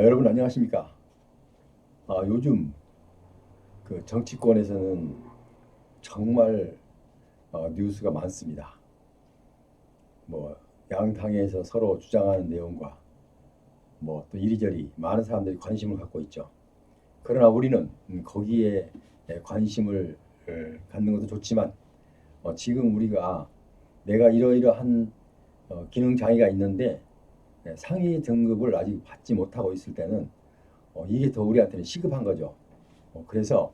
여러분 안녕하십니까? 요즘 그 정치권에서는 정말 뉴스가 많습니다. 뭐 양당에서 서로 주장하는 내용과 뭐 또 이리저리 많은 사람들이 관심을 갖고 있죠. 그러나 우리는 거기에 관심을 갖는 것도 좋지만 지금 우리가 내가 이러이러한 기능 장애가 있는데 상위 등급을 아직 받지 못하고 있을 때는 이게 더 우리한테는 시급한 거죠. 그래서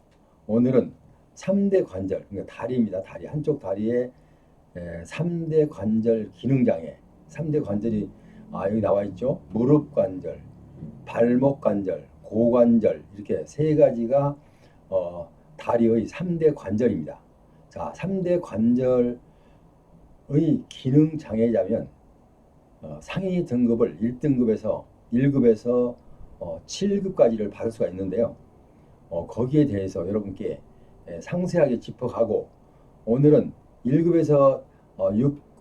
오늘은 3대 관절, 그러니까 다리입니다. 다리. 한쪽 다리에 3대 관절 기능장애. 3대 관절이 여기 나와 있죠. 무릎 관절, 발목 관절, 고관절 이렇게 세 가지가 다리의 3대 관절입니다. 자, 3대 관절의 기능 장애자면 상위 등급을 1등급에서 1급에서 7급까지를 받을 수가 있는데요. 거기에 대해서 여러분께 상세하게 짚어가고 오늘은 1급에서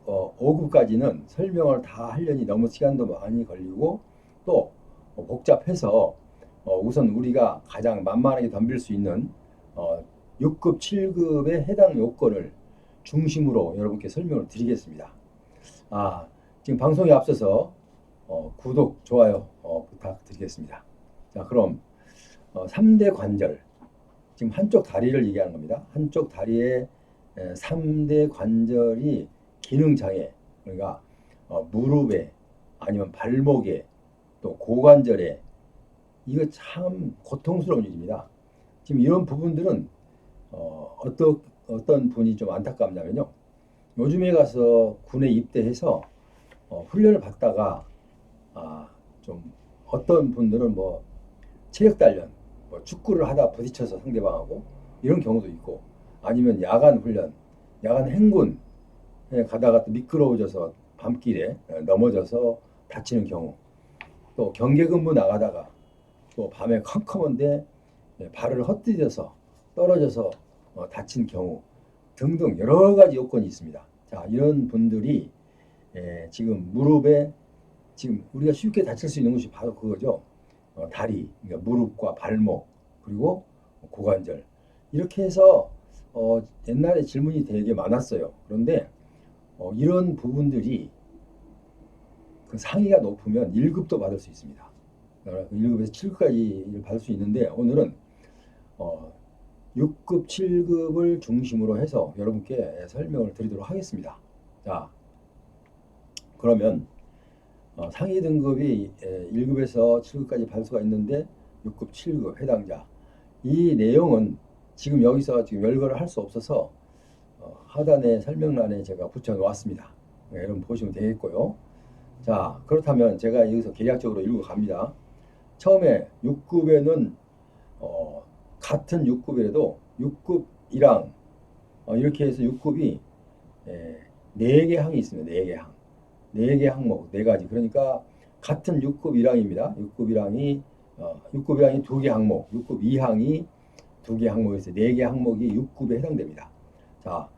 5급까지는 설명을 다 하려니 너무 시간도 많이 걸리고 또 복잡해서 우선 우리가 가장 만만하게 덤빌 수 있는 6급, 7급의 해당 요건을 중심으로 여러분께 설명을 드리겠습니다. 지금 방송에 앞서서 구독, 좋아요 부탁드리겠습니다. 자, 그럼 3대 관절, 지금 한쪽 다리를 얘기하는 겁니다. 한쪽 다리에 3대 관절이 기능장애, 그러니까 무릎에 아니면 발목에 또 고관절에 이거 참 고통스러운 일입니다. 지금 이런 부분들은 어떤 분이 좀 안타깝냐면요. 요즘에 가서 군에 입대해서 훈련을 받다가 좀 어떤 분들은 뭐 체력 단련, 뭐 축구를 하다 부딪혀서 상대방하고 이런 경우도 있고 아니면 야간 훈련, 야간 행군에 가다가 또 미끄러워져서 밤길에 넘어져서 다치는 경우, 또 경계 근무 나가다가 또 밤에 컴컴한데 발을 헛디뎌서 떨어져서 다친 경우 등등 여러 가지 요건이 있습니다. 자, 이런 분들이 지금 무릎에 지금 우리가 쉽게 다칠 수 있는 것이 바로 그거죠. 다리, 그러니까 무릎과 발목 그리고 고관절 이렇게 해서 옛날에 질문이 되게 많았어요. 그런데 이런 부분들이 그 상위가 높으면 1급도 받을 수 있습니다. 1급에서 7급까지를 받을 수 있는데 오늘은 6급, 7급을 중심으로 해서 여러분께 설명을 드리도록 하겠습니다. 자, 그러면 상위 등급이 1급에서 7급까지 받을 수가 있는데 6급, 7급 해당자 이 내용은 지금 여기서 지금 열거를 할 수 없어서 하단의 설명란에 제가 붙여 놓았습니다. 여러분 보시면 되겠고요. 자, 그렇다면 제가 여기서 계략적으로 읽어 갑니다. 처음에 6급에는 같은 6급이라도 6급 1항 이렇게 해서 6급이 4개 항이 있습니다. 4개 항. 4개 항목, 4가지. 그러니까 같은 6급 1항입니다. 6급 1항이 6급 1항이 2개 항목, 6급 2항이 2개 항목에서 4개 항목이 6급에 해당됩니다. 자,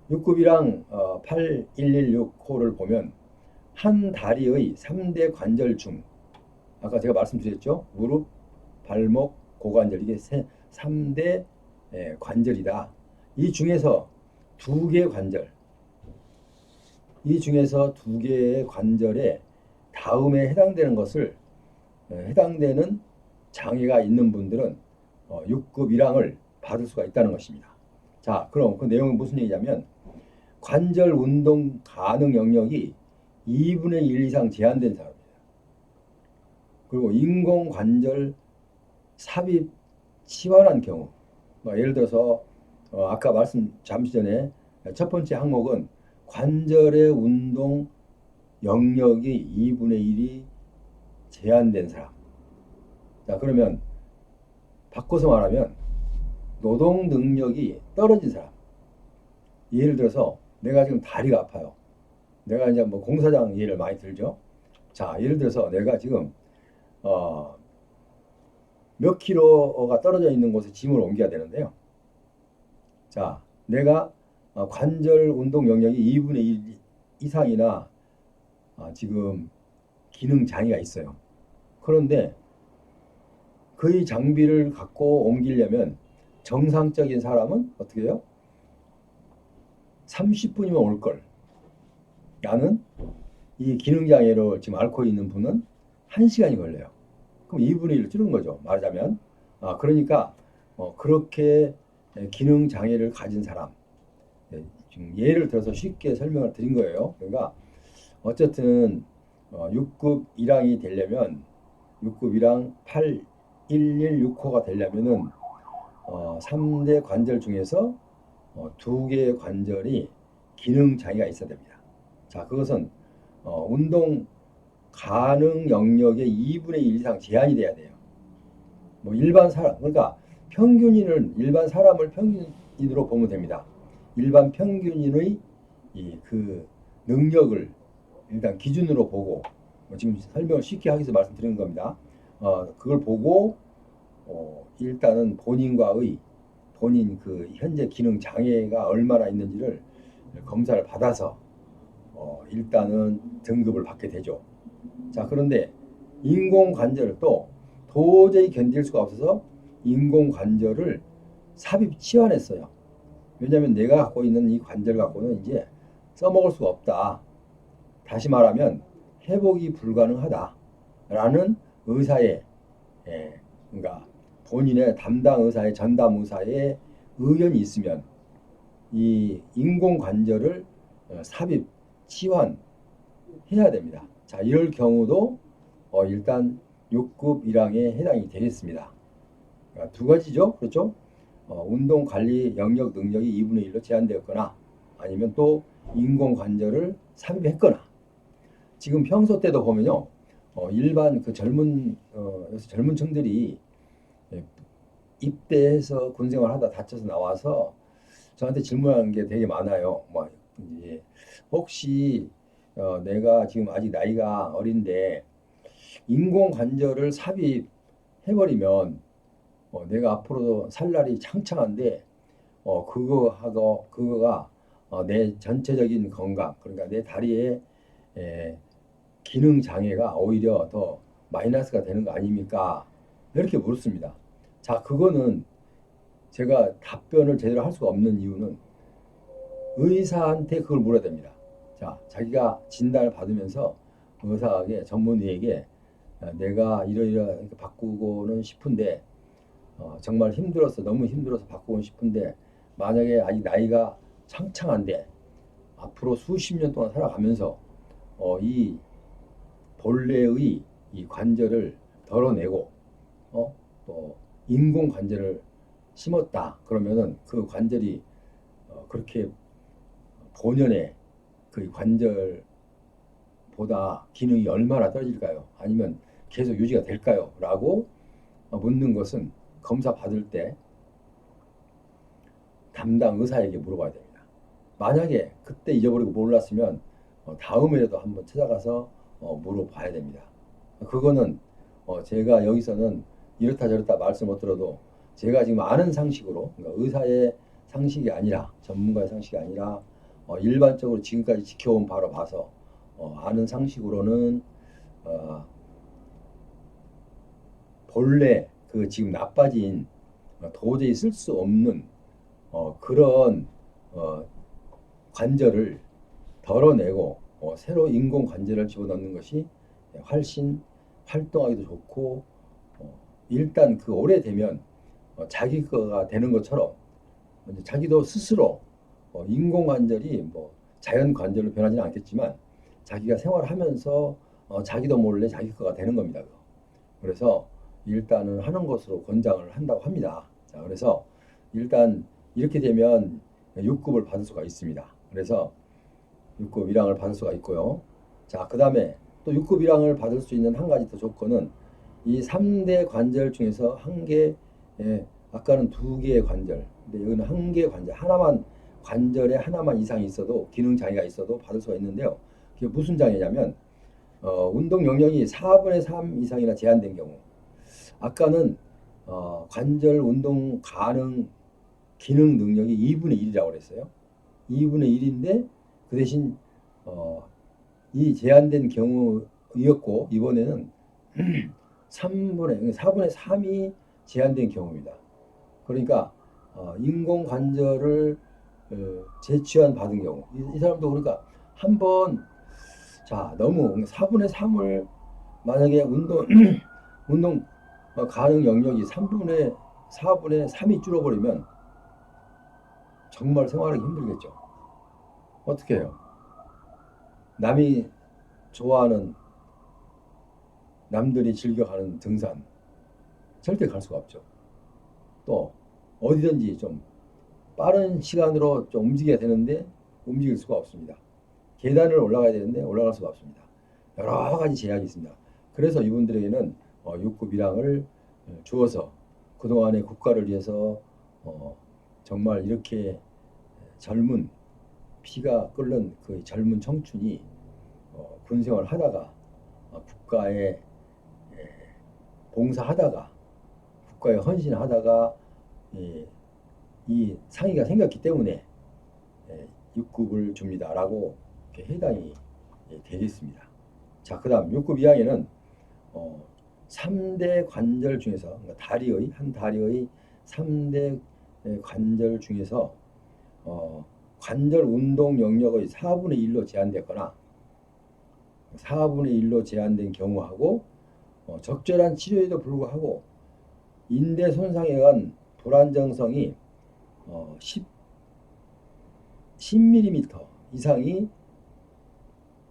6급 1항 8116호를 보면 한 다리의 3대 관절 중 아까 제가 말씀드렸죠. 무릎, 발목, 고관절 이게 3대 관절이다. 이 중에서 2개 관절 이 중에서 2개의 관절에 다음에 해당되는 것을 해당되는 장애가 있는 분들은 6급 1항을 받을 수가 있다는 것입니다. 자, 그럼 그 내용은 무슨 얘기냐면 관절 운동 가능 영역이 2분의 1 이상 제한된 사람입니다. 그리고 인공관절 삽입 치환한 경우 예를 들어서 아까 말씀 잠시 전에 첫 번째 항목은 관절의 운동 영역이 2분의 1이 제한된 사람. 자, 그러면 바꿔서 말하면 노동 능력이 떨어진 사람. 예를 들어서 내가 지금 다리가 아파요. 내가 이제 뭐 공사장 예를 많이 들죠. 자, 예를 들어서 내가 지금 몇 킬로가 떨어져 있는 곳에 짐을 옮겨야 되는데요. 자, 내가 관절 운동 영역이 2분의 1 이상이나 지금 기능 장애가 있어요. 그런데 그의 장비를 갖고 옮기려면 정상적인 사람은 어떻게 해요? 30분이면 올 걸. 나는 이 기능장애로 지금 앓고 있는 분은 1시간이 걸려요. 그럼 2분의 1을 줄은 거죠. 말하자면. 그러니까 그렇게 기능장애를 가진 사람. 지금 예를 들어서 쉽게 설명을 드린 거예요. 그러니까 어쨌든 6급 1항이 되려면 6급 1항 8116호가 되려면은 3대 관절 중에서 2개의 관절이 기능 장애가 있어야 됩니다. 자, 그것은 운동 가능 영역의 2분의 1 이상 제한이 돼야 돼요. 뭐 일반 사람, 그러니까 평균인을 일반 사람을 평균인으로 보면 됩니다. 일반 평균인의 그 능력을 일단 기준으로 보고 지금 설명을 쉽게 하기 위해서 말씀드리는 겁니다. 그걸 보고 일단은 본인과의 본인 그 현재 기능 장애가 얼마나 있는지를 검사를 받아서 일단은 등급을 받게 되죠. 자, 그런데 인공관절을 또 도저히 견딜 수가 없어서 인공관절을 삽입 치환했어요. 왜냐하면 내가 갖고 있는 이 관절 갖고는 이제 써먹을 수가 없다. 다시 말하면 회복이 불가능하다라는 의사의 그러니까 본인의 담당 의사의 전담 의사의 의견이 있으면 이 인공관절을 삽입 치환해야 됩니다. 자, 이럴 경우도 일단 6급 1항에 해당이 되겠습니다. 그러니까 두 가지죠. 그렇죠? 운동관리 영역 능력이 2분의 1로 제한되었거나 아니면 또 인공관절을 삽입했거나 지금 평소 때도 보면요. 일반 그 젊은 층들이 입대해서 군생활 하다 다쳐서 나와서 저한테 질문하는 게 되게 많아요. 뭐 이제 혹시 내가 지금 아직 나이가 어린데 인공관절을 삽입해버리면 내가 앞으로도 살 날이 창창한데 그거가 내 전체적인 건강 그러니까 내 다리의 기능 장애가 오히려 더 마이너스가 되는 거 아닙니까? 이렇게 물었습니다. 자, 그거는 제가 답변을 제대로 할 수가 없는 이유는 의사한테 그걸 물어야 됩니다. 자, 자기가 진단을 받으면서 의사에게 전문의에게 내가 이러이러하게 바꾸고는 싶은데 정말 힘들어서 너무 힘들어서 바꾸고 싶은데 만약에 아직 나이가 창창한데 앞으로 수십 년 동안 살아가면서 이 본래의 이 관절을 덜어내고 또 인공 관절을 심었다 그러면은 그 관절이 그렇게 본연의 그 관절보다 기능이 얼마나 떨어질까요? 아니면 계속 유지가 될까요? 라고 묻는 것은 검사 받을 때 담당 의사에게 물어봐야 됩니다. 만약에 그때 잊어버리고 몰랐으면 다음에라도 한번 찾아가서 물어봐야 됩니다. 그거는 제가 여기서는 이렇다 저렇다 말씀 못 들어도 제가 지금 아는 상식으로 그러니까 의사의 상식이 아니라 전문가의 상식이 아니라 일반적으로 지금까지 지켜온 바로 봐서 아는 상식으로는 본래 그 지금 나빠진 도저히 쓸 수 없는 그런 관절을 덜어내고 새로 인공 관절을 집어넣는 것이 훨씬 활동하기도 좋고 일단 그 오래되면 자기 거가 되는 것처럼 자기도 스스로 인공 관절이 뭐 자연 관절로 변하지는 않겠지만 자기가 생활하면서 자기도 몰래 자기 거가 되는 겁니다. 그래서 일단은 하는 것으로 권장을 한다고 합니다. 자, 그래서 일단 이렇게 되면 6급을 받을 수가 있습니다. 그래서 6급 1항을 받을 수가 있고요. 자, 그 다음에 또 6급 1항을 받을 수 있는 한 가지 더 조건은 이 3대 관절 중에서 한 개, 아까는 2개의 관절, 근데 여기는 한 개의 관절, 관절에 하나만 이상이 있어도 기능 장애가 있어도 받을 수가 있는데요. 그게 무슨 장애냐면 운동 영역이 4분의 3 이상이나 제한된 경우 아까는 관절 운동 가능 기능 능력이 2분의 1이라고 그랬어요. 2분의 1인데 그 대신 이 제한된 경우였고 이번에는 4분의 3이 제한된 경우입니다. 그러니까 인공 관절을 재취환 받은 경우 이 사람도 그러니까 한번 자 너무 4분의 3을 만약에 운동 가능 영역이 4분의 3이 줄어버리면 정말 생활하기 힘들겠죠. 어떻게 해요? 남이 좋아하는 남들이 즐겨가는 등산 절대 갈 수가 없죠. 또 어디든지 좀 빠른 시간으로 좀 움직여야 되는데 움직일 수가 없습니다. 계단을 올라가야 되는데 올라갈 수가 없습니다. 여러 가지 제약이 있습니다. 그래서 이분들에게는 6급 1항을 주어서 그동안의 국가를 위해서 정말 이렇게 젊은 피가 끓는 그 젊은 청춘이 군생활 하다가 국가에 봉사하다가 국가에 헌신하다가 이 상의가 생겼기 때문에 6급을 줍니다라고 해당이 되겠습니다. 자, 그 다음 6급 이하에는 3대 관절 중에서 그러니까 한 다리의 3대 관절 중에서 관절 운동 영역의 4분의 1로 제한됐거나 4분의 1로 제한된 경우하고 적절한 치료에도 불구하고 인대 손상에 의한 불안정성이 10mm 이상이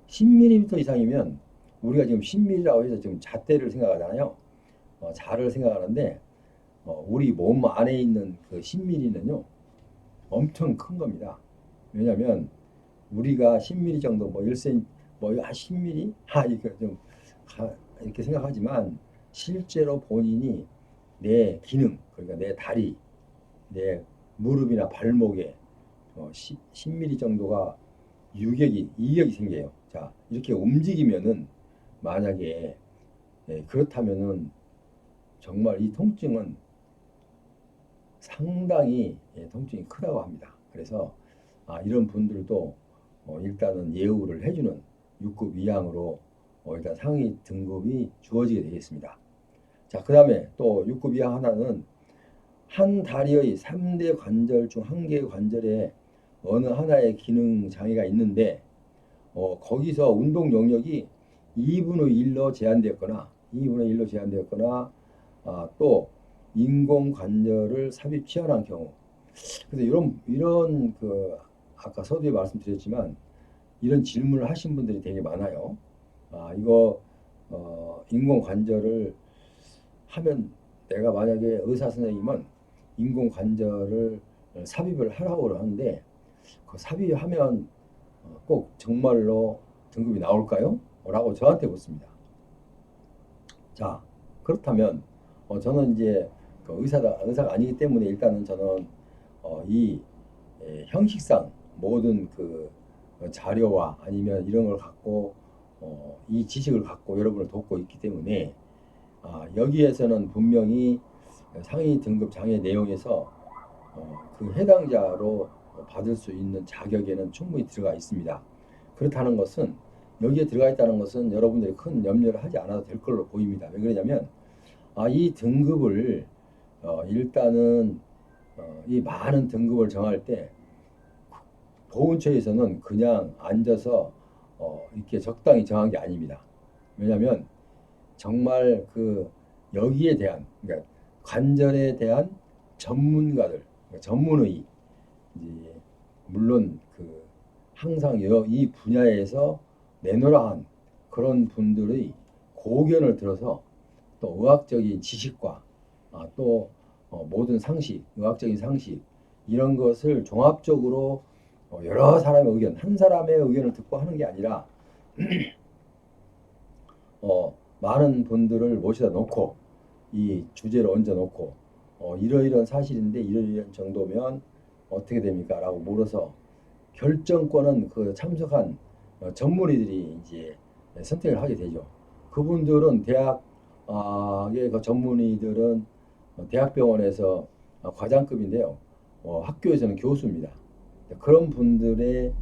10mm 이상이면 우리가 지금 10mm라고 해서 지금 잣대를 생각하잖아요. 자를 생각하는데 우리 몸 안에 있는 그 10mm는요 엄청 큰 겁니다. 왜냐하면 우리가 10mm 정도 뭐 1cm 뭐 10mm 이렇게 좀 이렇게 생각하지만 실제로 본인이 내 기능 그러니까 내 다리 내 무릎이나 발목에 10mm 정도가 유격이 이격이 생겨요. 자 이렇게 움직이면은 만약에 그렇다면은 정말 이 통증은 상당히 통증이 크다고 합니다. 그래서 이런 분들도 일단은 예우를 해주는 6급 이항으로 일단 상위 등급이 주어지게 되겠습니다. 자, 그 다음에 또 6급 이하 하나는 한 다리의 3대 관절 중 한 개의 관절에 어느 하나의 기능 장애가 있는데 거기서 운동 영역이 2분의 1로 제한되었거나 또 인공 관절을 삽입 취한한 경우 그래서 이런 그 아까 서두에 말씀드렸지만 이런 질문을 하신 분들이 되게 많아요. 이거 인공 관절을 하면 내가 만약에 의사 선생님은 인공 관절을 삽입을 하라고 하는데 그 삽입하면 꼭 정말로 등급이 나올까요? 라고 저한테 묻습니다. 자, 그렇다면 저는 이제 그 의사가 아니기 때문에 일단은 저는 이 형식상 모든 그 자료와 아니면 이런 걸 갖고 이 지식을 갖고 여러분을 돕고 있기 때문에 여기에서는 분명히 상위 등급 장애 내용에서 그 해당자로 받을 수 있는 자격에는 충분히 들어가 있습니다. 그렇다는 것은 여기에 들어가 있다는 것은 여러분들이 큰 염려를 하지 않아도 될 걸로 보입니다. 왜 그러냐면 이 등급을 일단은 이 많은 등급을 정할 때 보훈처에서는 그냥 앉아서 이렇게 적당히 정한 게 아닙니다. 왜냐하면 정말 그 여기에 대한 그러니까 관절에 대한 전문가들, 그러니까 전문의 이제 물론 그 항상 이 분야에서 내노라 한 그런 분들의 고견을 들어서 또 의학적인 지식과 또 모든 상식, 의학적인 상식 이런 것을 종합적으로 여러 사람의 의견, 한 사람의 의견을 듣고 하는 게 아니라 많은 분들을 모셔다 놓고 이 주제를 얹어 놓고 이러이러한 사실인데 이러이러한 정도면 어떻게 됩니까? 라고 물어서 결정권은 그 참석한 전문의들이 이제 선택을 하게 되죠. 그분들은 대학의 그 전문의들은 대학병원에서 과장급인데요. 학교에서는 교수입니다. 그런 분들의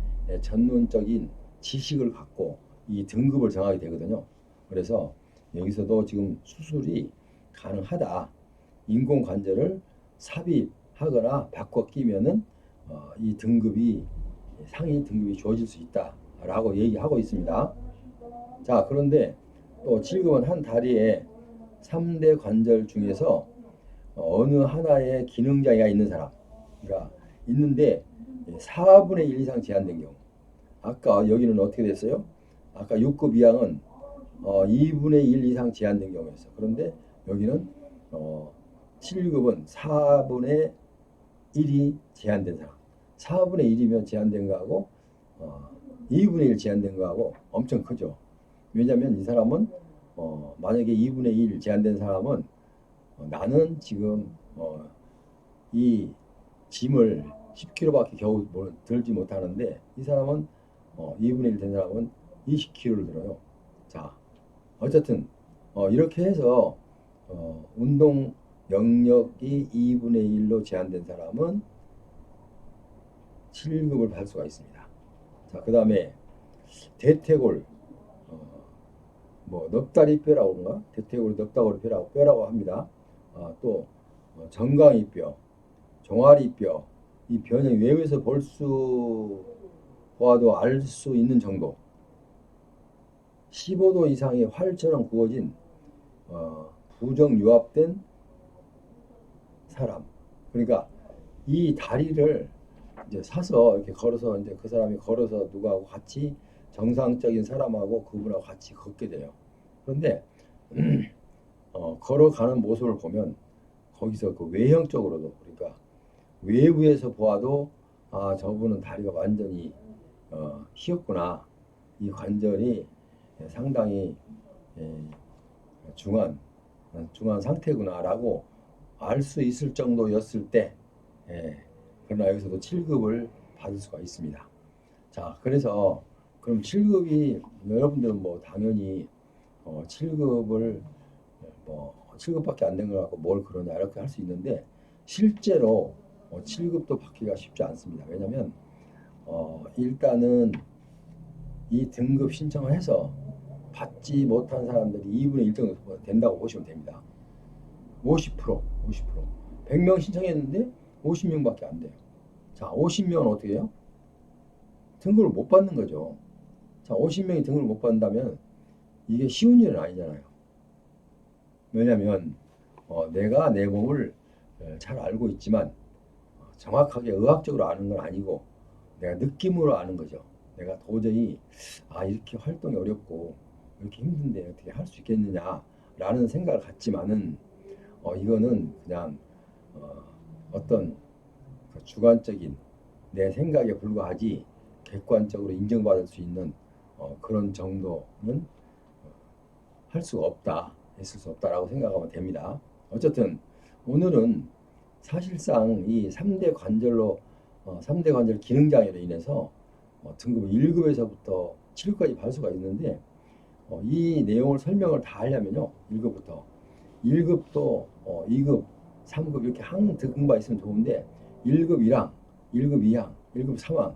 전문적인 지식을 갖고 이 등급을 정하게 되거든요. 그래서 여기서도 지금 수술이 가능하다. 인공 관절을 삽입하거나 바꿔 끼면은 이 등급이 상위 등급이 주어질 수 있다라고 얘기하고 있습니다. 자, 그런데 또 7급은 한 다리에 3대 관절 중에서 어느 하나의 기능 장애가 있는 사람, 그러니까 있는데 4분의 1 이상 제한된 경우. 아까 여기는 어떻게 됐어요? 아까 6급 이항은 2분의 1 이상 제한된 경우였어. 그런데 여기는 7급은 4분의 1이 제한된 사람. 4분의 1이면 제한된 거하고 2분의 1 제한된 거하고 엄청 크죠. 왜냐하면 이 사람은 만약에 2분의 1 제한된 사람은 나는 지금 이 짐을 10kg밖에 겨우 들지 못하는데 이 사람은 2분의 1 된 사람은 20kg를 들어요. 자, 어쨌든 이렇게 해서 운동 영역이 2분의 1로 제한된 사람은 7급을 받을 수가 있습니다. 자, 그 다음에 대퇴골, 넙다리 뼈라고 그런가? 대퇴골 넙다리 뼈라고 합니다. 또 정강이뼈, 종아리뼈, 이 뼈는 외부에서 보아도 알 수 있는 정도. 15도 이상의 활처럼 구워진 부정 유압된 사람. 그러니까 이 다리를 이제 사서 이렇게 걸어서 이제 그 사람이 걸어서 누구하고 같이 정상적인 사람하고 그분하고 같이 걷게 돼요. 그런데 걸어가는 모습을 보면 거기서 그 외형적으로도 그러니까 외부에서 보아도 저분은 다리가 완전히 휘었구나. 이 관절이 상당히 중한 상태구나라고 알 수 있을 정도였을 때 그러나 여기서도 7급을 받을 수가 있습니다. 자, 그래서 그럼 7급이 여러분들은 당연히 7급을 7급밖에 안 된 거 갖고 뭘 그러냐 이렇게 할 수 있는데 실제로 7급도 받기가 쉽지 않습니다. 왜냐하면 일단은 이 등급 신청을 해서 받지 못한 사람들이 2분의 1 정도 된다고 보시면 됩니다. 50%. 100명 신청했는데 50명밖에 안 돼요. 자, 50명은 어떻게 해요? 등급을 못 받는 거죠. 자, 50명이 등급을 못 받는다면 이게 쉬운 일은 아니잖아요. 왜냐하면 내가 내 몸을 잘 알고 있지만 정확하게 의학적으로 아는 건 아니고 내가 느낌으로 아는 거죠. 내가 도저히 이렇게 활동이 어렵고 이렇게 힘든데 어떻게 할 수 있겠느냐라는 생각을 갖지만은 이거는 그냥 어떤 그 주관적인 내 생각에 불과하지 객관적으로 인정받을 수 있는 그런 정도는 할 수가 없다, 있을 수 없다라고 생각하면 됩니다. 어쨌든 오늘은 사실상 이 3대 관절로 3대 관절 기능장애로 인해서 등급 1급에서부터 7급까지 받을 수가 있는데 이 내용을 설명을 다 하려면요 1급부터 1급도 2급, 3급 이렇게 한 등급만 있으면 좋은데 1급 1항, 1급 2항, 1급 3항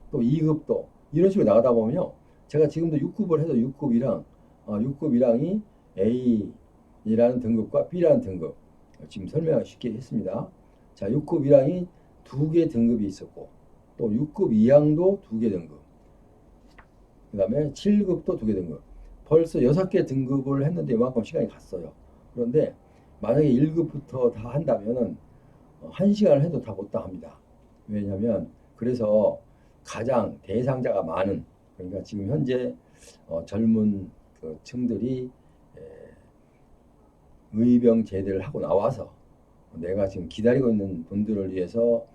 또 2급도 이런 식으로 나가다 보면요 제가 지금도 6급을 해서 6급 1항 6급 1항이 A라는 등급과 B라는 등급 지금 설명을 쉽게 했습니다. 자, 6급 1항이 2개 등급이 있었고 또 6급 2항도 2개 등급 그 다음에 7급도 2개 등급 벌써 6개 등급을 했는데 이만큼 시간이 갔어요. 그런데 만약에 1급부터 다 한다면은 1시간을 해도 다 못 다 합니다. 왜냐하면 그래서 가장 대상자가 많은 그러니까 지금 현재 젊은 그 층들이 의병 제대를 하고 나와서 내가 지금 기다리고 있는 분들을 위해서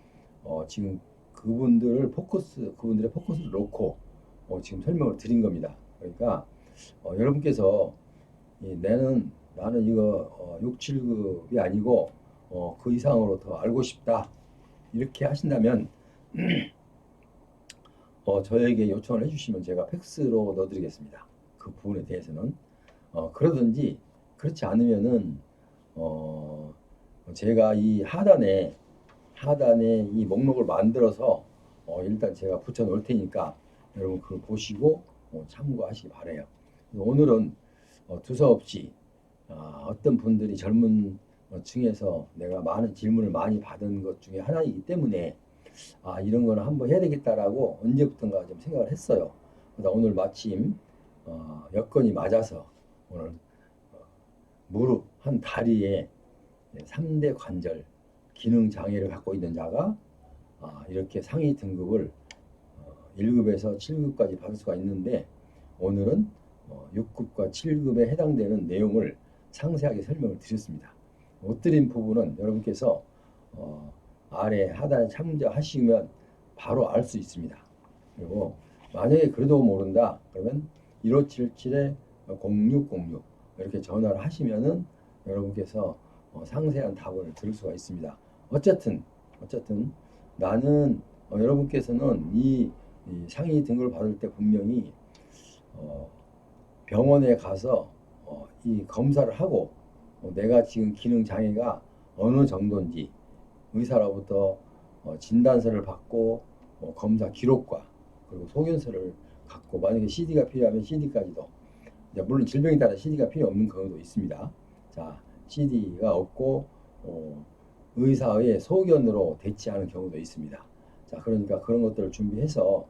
지금 그분들의 포커스를 놓고 지금 설명을 드린 겁니다. 그러니까 여러분께서 나는 이거 6, 7급이 아니고 그 이상으로 더 알고 싶다 이렇게 하신다면 저에게 요청을 해주시면 제가 팩스로 넣어드리겠습니다. 그 부분에 대해서는 그러든지 그렇지 않으면은 제가 이 하단에 이 목록을 만들어서 일단 제가 붙여 놓을 테니까 여러분 그걸 보시고 참고하시기 바래요. 오늘은 두서없이 어떤 분들이 젊은 층에서 내가 많은 질문을 많이 받은 것 중에 하나이기 때문에 이런 거는 한번 해야 되겠다라고 언제부턴가 좀 생각을 했어요. 그래서 오늘 마침 여건이 맞아서 오늘 무릎 한 다리에 3대 관절 기능 장애를 갖고 있는 자가 이렇게 상위 등급을 1급에서 7급까지 받을 수가 있는데, 오늘은 6급과 7급에 해당되는 내용을 상세하게 설명을 드렸습니다. 못 드린 부분은 여러분께서 아래 하단에 참조하시면 바로 알 수 있습니다. 그리고 만약에 그래도 모른다 그러면 1577-0606 이렇게 전화를 하시면은 여러분께서 상세한 답을 들을 수가 있습니다. 어쨌든 나는 여러분께서는 이 상위 등급을 받을 때 분명히 병원에 가서 이 검사를 하고 내가 지금 기능 장애가 어느 정도인지 의사로부터 진단서를 받고 검사 기록과 그리고 소견서를 갖고, 만약에 CD가 필요하면 CD까지도, 물론 질병에 따라 CD가 필요 없는 경우도 있습니다. 자, CD가 없고 의사의 소견으로 대치하는 경우도 있습니다. 자, 그러니까 그런 것들을 준비해서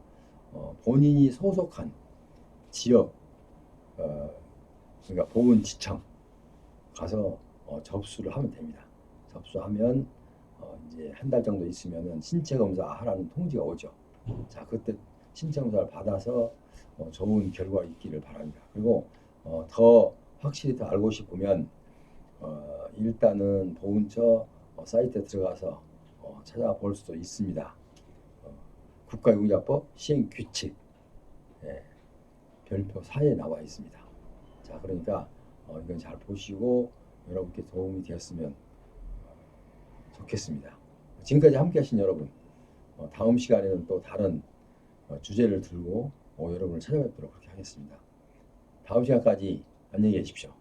본인이 소속한 지역, 그러니까 보건지청 가서 접수를 하면 됩니다. 접수하면 이제 한 달 정도 있으면은 신체 검사 하라는 통지가 오죠. 자, 그때 신체 검사를 받아서 좋은 결과 있기를 바랍니다. 그리고 더 확실히 더 알고 싶으면 일단은 보훈처 사이트에 들어가서 찾아볼 수도 있습니다. 국가유공자법 시행규칙 별표 4에 나와 있습니다. 자, 그러니까 이건 잘 보시고 여러분께 도움이 되었으면 좋겠습니다. 지금까지 함께 하신 여러분, 다음 시간에는 또 다른 주제를 들고 여러분을 찾아뵙도록 그렇게 하겠습니다. 다음 시간까지 안녕히 계십시오.